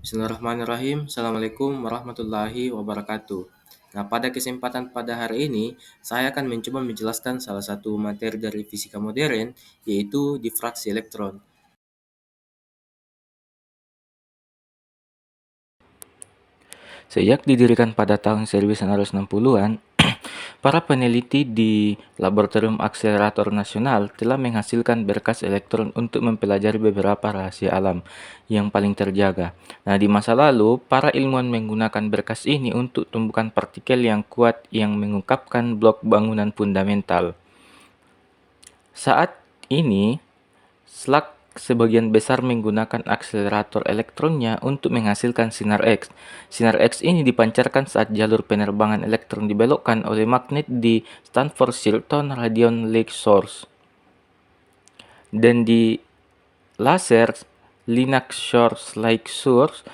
Bismillahirrahmanirrahim. Assalamualaikum warahmatullahi wabarakatuh. Nah, pada kesempatan pada hari ini, saya akan mencoba menjelaskan salah satu materi dari fisika modern, yaitu difraksi elektron. Sejak didirikan pada tahun 1960-an, para peneliti di Laboratorium Akselerator Nasional telah menghasilkan berkas elektron untuk mempelajari beberapa rahasia alam yang paling terjaga. Nah, di masa lalu, para ilmuwan menggunakan berkas ini untuk tumbukan partikel yang kuat yang mengungkapkan blok bangunan fundamental. Saat ini, SLAC sebagian besar menggunakan akselerator elektronnya untuk menghasilkan sinar X. Sinar X ini dipancarkan saat jalur penerbangan elektron dibelokkan oleh magnet di Stanford Shilton Radion Lake Source. Dan di laser Linac Source Lake Source,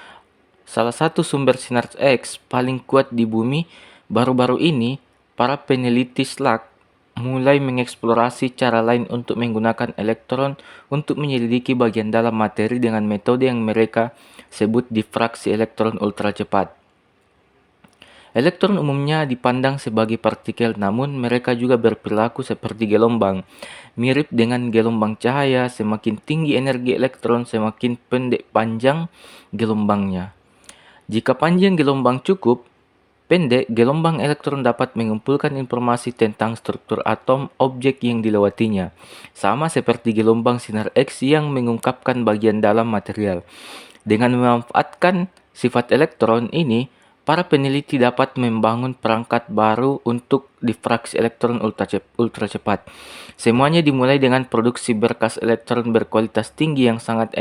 salah satu sumber sinar X paling kuat di bumi, baru-baru ini para peneliti SLAC mulai mengeksplorasi cara lain untuk menggunakan elektron untuk menyelidiki bagian dalam materi dengan metode yang mereka sebut difraksi elektron ultra cepat. Elektron umumnya dipandang sebagai partikel, namun mereka juga berperilaku seperti gelombang. Mirip dengan gelombang cahaya, semakin tinggi energi elektron, semakin pendek panjang gelombangnya. Jika panjang gelombang cukup pendek, gelombang elektron dapat mengumpulkan informasi tentang struktur atom objek yang dilewatinya, sama seperti gelombang sinar X yang mengungkapkan bagian dalam material. Dengan memanfaatkan sifat elektron ini, para peneliti dapat membangun perangkat baru untuk difraksi elektron ultra cepat. Semuanya dimulai dengan produksi berkas elektron berkualitas tinggi yang sangat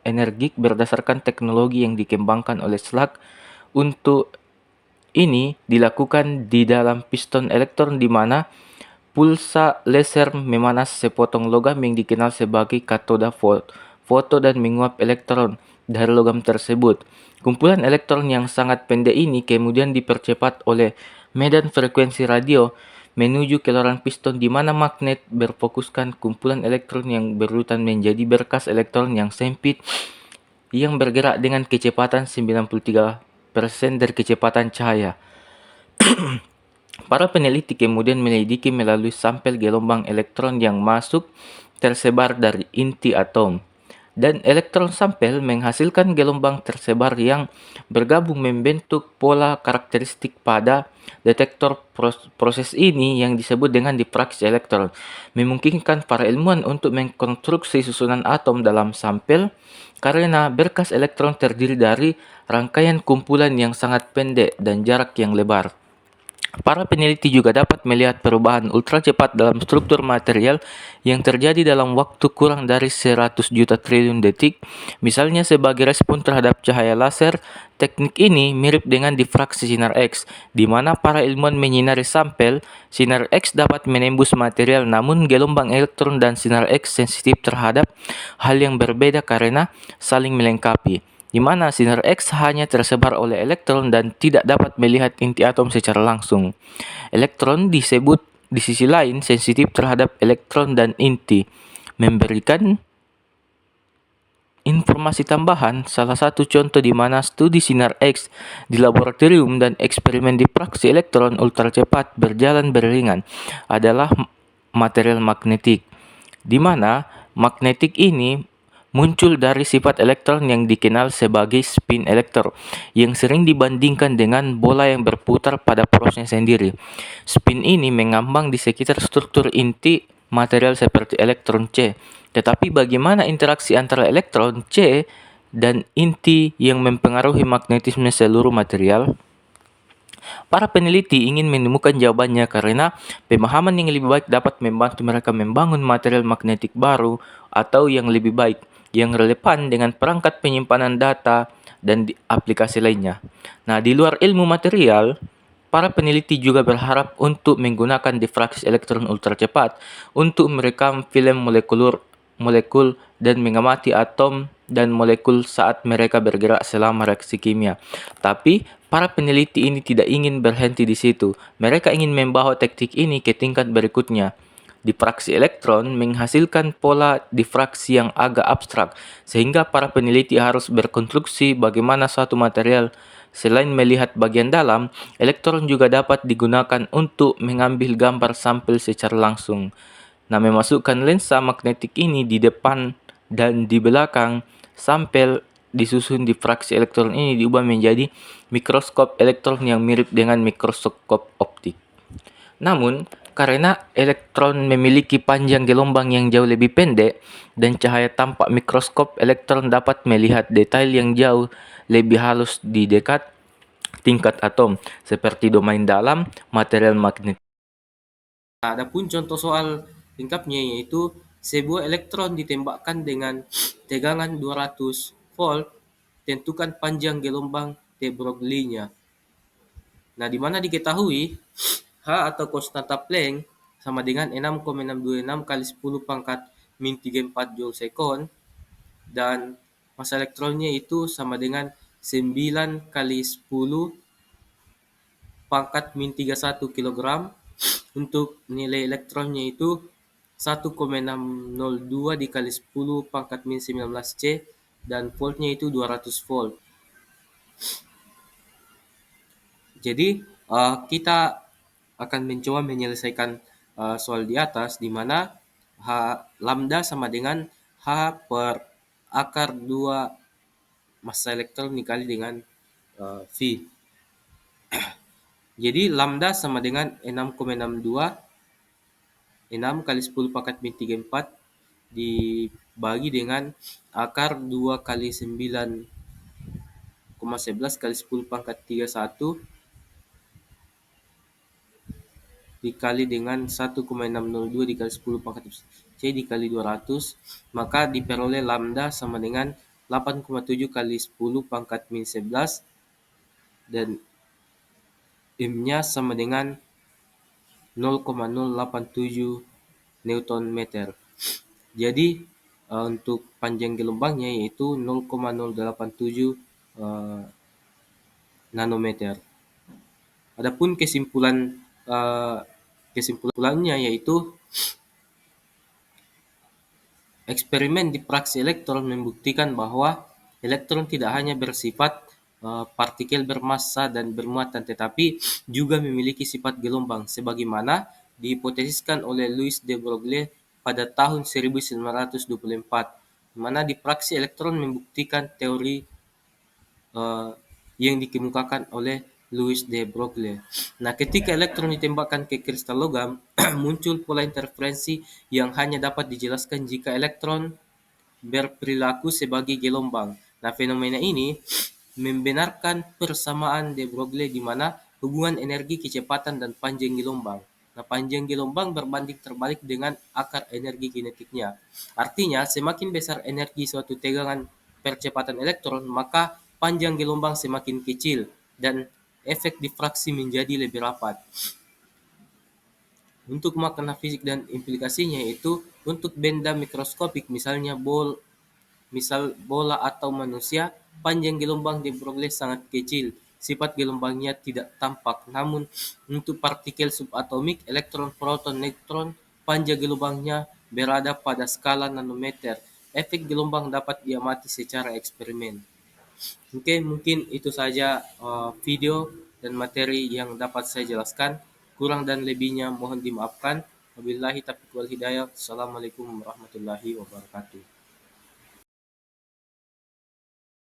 energik berdasarkan teknologi yang dikembangkan oleh SLAC. Untuk ini dilakukan di dalam piston elektron di mana pulsa laser memanas sepotong logam yang dikenal sebagai katoda foto dan menguap elektron dari logam tersebut. Kumpulan elektron yang sangat pendek ini kemudian dipercepat oleh medan frekuensi radio menuju ke lorong piston di mana magnet berfokuskan kumpulan elektron yang berurutan menjadi berkas elektron yang sempit yang bergerak dengan kecepatan 93% dari kecepatan cahaya. Para peneliti kemudian menyelidiki melalui sampel gelombang elektron yang masuk tersebar dari inti atom. Dan elektron sampel menghasilkan gelombang tersebar yang bergabung membentuk pola karakteristik pada detektor. Proses ini yang disebut dengan difraksi elektron memungkinkan para ilmuwan untuk mengkonstruksi susunan atom dalam sampel karena berkas elektron terdiri dari rangkaian kumpulan yang sangat pendek dan jarak yang lebar. Para peneliti juga dapat melihat perubahan ultra cepat dalam struktur material yang terjadi dalam waktu kurang dari 100 juta triliun detik, misalnya sebagai respon terhadap cahaya laser. Teknik ini mirip dengan difraksi sinar X, di mana para ilmuwan menyinari sampel. Sinar X dapat menembus material, namun gelombang elektron dan sinar X sensitif terhadap hal yang berbeda karena saling melengkapi, di mana sinar X hanya tersebar oleh elektron dan tidak dapat melihat inti atom secara langsung. Elektron disebut di sisi lain sensitif terhadap elektron dan inti, memberikan informasi tambahan. Salah satu contoh di mana studi sinar X di laboratorium dan eksperimen difraksi elektron ultra cepat berjalan beriringan adalah material magnetik, di mana magnetik ini muncul dari sifat elektron yang dikenal sebagai spin elektron, yang sering dibandingkan dengan bola yang berputar pada porosnya sendiri. Spin ini mengambang di sekitar struktur inti material seperti elektron C. Tetapi bagaimana interaksi antara elektron C dan inti yang mempengaruhi magnetisme seluruh material? Para peneliti ingin menemukan jawabannya karena pemahaman yang lebih baik dapat membantu mereka membangun material magnetik baru atau yang lebih baik, yang relevan dengan perangkat penyimpanan data dan aplikasi lainnya. Nah, di luar ilmu material, para peneliti juga berharap untuk menggunakan difraksi elektron ultra cepat untuk merekam film molekul dan mengamati atom dan molekul saat mereka bergerak selama reaksi kimia. Tapi para peneliti ini tidak ingin berhenti di situ. Mereka ingin membawa teknik ini ke tingkat berikutnya. Difraksi elektron menghasilkan pola difraksi yang agak abstrak, sehingga para peneliti harus berkonstruksi bagaimana suatu material. Selain melihat bagian dalam, elektron juga dapat digunakan untuk mengambil gambar sampel secara langsung. Nah, memasukkan lensa magnetik ini di depan dan di belakang sampel disusun difraksi elektron ini diubah menjadi mikroskop elektron yang mirip dengan mikroskop optik. Namun, karena elektron memiliki panjang gelombang yang jauh lebih pendek dan cahaya tanpa mikroskop, elektron dapat melihat detail yang jauh lebih halus di dekat tingkat atom, seperti domain dalam material magnetik. Adapun contoh soal lengkapnya yaitu sebuah elektron ditembakkan dengan tegangan 200 volt, tentukan panjang gelombang de Broglie-nya. Nah, di mana diketahui H atau konstanta Planck sama dengan 6,626 kali 10 pangkat min 34 joule sekon, dan massa elektronnya itu sama dengan 9 kali 10 pangkat min 31 kilogram. Untuk nilai elektronnya itu 1,602 dikali 10 pangkat min 19 C, dan voltnya itu 200 volt. Jadi kita akan mencoba menyelesaikan soal di atas, di mana H lambda sama dengan H per akar 2 massa elektron dikali dengan V. Jadi lambda sama dengan 6,626 6 kali 10 pangkat min 34 dibagi dengan akar 2 kali 9,11 kali 10 pangkat 31 dikali dengan 1,602 dikali 10 pangkat C dikali 200, maka diperoleh lambda sama dengan 8,7 kali 10 pangkat min 11, dan M-nya sama dengan 0,087 Newton meter. Jadi untuk panjang gelombangnya yaitu 0,087 nanometer. Adapun kesimpulannya yaitu eksperimen difraksi elektron membuktikan bahwa elektron tidak hanya bersifat partikel bermassa dan bermuatan, tetapi juga memiliki sifat gelombang, sebagaimana dihipotesiskan oleh Louis de Broglie pada tahun 1924, di mana difraksi elektron membuktikan teori yang dikemukakan oleh Louis de Broglie. Nah, ketika elektron ditembakkan ke kristal logam, muncul pola interferensi yang hanya dapat dijelaskan jika elektron berperilaku sebagai gelombang. Nah, fenomena ini membenarkan persamaan de Broglie di mana hubungan energi, kecepatan, dan panjang gelombang. Nah, panjang gelombang berbanding terbalik dengan akar energi kinetiknya. Artinya, semakin besar energi suatu tegangan percepatan elektron, maka panjang gelombang semakin kecil dan efek difraksi menjadi lebih rapat. Untuk makna fisik dan implikasinya yaitu untuk benda mikroskopik, misalnya bola atau manusia, panjang gelombang de Broglie sangat kecil. Sifat gelombangnya tidak tampak. Namun untuk partikel subatomik, elektron, proton, neutron, panjang gelombangnya berada pada skala nanometer. Efek gelombang dapat diamati secara eksperimen. Oke, mungkin itu saja video dan materi yang dapat saya jelaskan. Kurang dan lebihnya mohon dimaafkan. Wabillahi taufiq wal hidayah. Assalamualaikum warahmatullahi wabarakatuh.